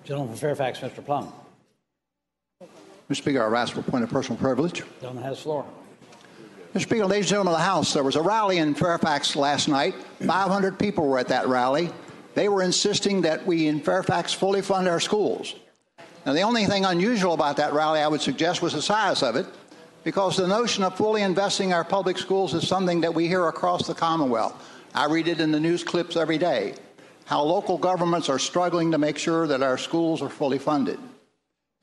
Gentleman from Fairfax, Mr. Plum. Mr. Speaker, I rise for a point of personal privilege. Gentleman has the floor. Mr. Speaker, ladies and gentlemen of the House, there was a rally in Fairfax last night. 500 people were at that rally. They were insisting that we in Fairfax fully fund our schools. Now, the only thing unusual about that rally, I would suggest, was the size of it, because the notion of fully investing our public schools is something that we hear across the Commonwealth. I read it in the news clips every day, how local governments are struggling to make sure that our schools are fully funded.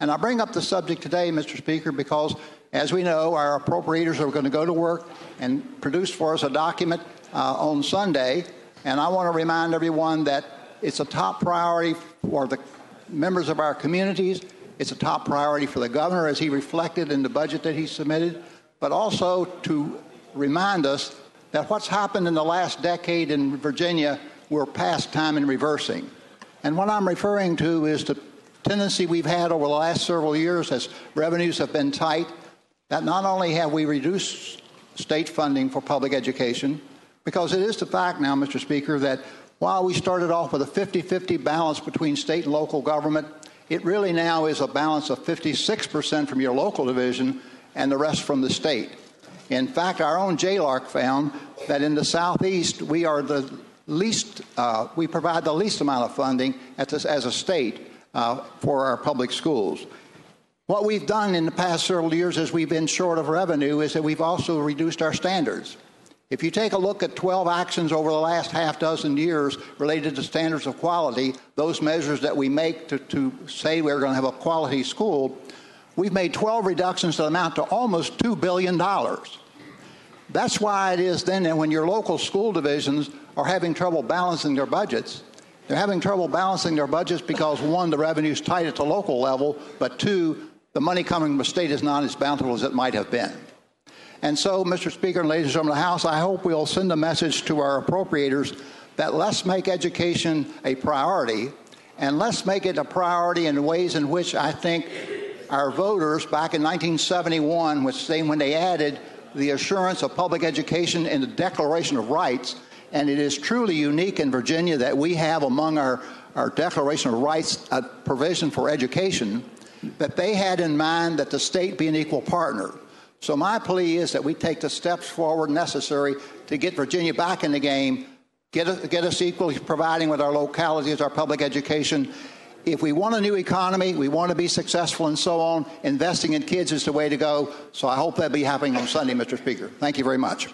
And I bring up the subject today, Mr. Speaker, because, as we know, our appropriators are going to go to work and produce for us a document on Sunday. And I want to remind everyone that it's a top priority for the members of our communities. It's a top priority for the governor as he reflected in the budget that he submitted, but also to remind us that what's happened in the last decade in Virginia, we're past time in reversing. And what I'm referring to is the tendency we've had over the last several years as revenues have been tight, that not only have we reduced state funding for public education, because it is the fact now, Mr. Speaker, that while we started off with a 50-50 balance between state and local government, it really now is a balance of 56% from your local division and the rest from the state. In fact, our own JLARC found that in the Southeast, we are the least, we provide the least amount of funding as a state for our public schools. What we've done in the past several years as we've been short of revenue is that we've also reduced our standards. If you take a look at 12 actions over the last half dozen years related to standards of quality, those measures that we make to say we're going to have a quality school, we've made 12 reductions that amount to almost $2 billion. That's why it is then that when your local school divisions are having trouble balancing their budgets, they're having trouble balancing their budgets because, one, the revenue's tight at the local level, but two, the money coming from the state is not as bountiful as it might have been. And so, Mr. Speaker and ladies and gentlemen of the House, I hope we'll send a message to our appropriators that let's make education a priority, and let's make it a priority in ways in which I think our voters back in 1971, when they added the assurance of public education in the Declaration of Rights, and it is truly unique in Virginia that we have among our Declaration of Rights a provision for education, that they had in mind that the state be an equal partner. So my plea is that we take the steps forward necessary to get Virginia back in the game, get us equally providing with our localities our public education. If we want a new economy, we want to be successful and so on, investing in kids is the way to go. So I hope that'll be happening on Sunday, Mr. Speaker. Thank you very much.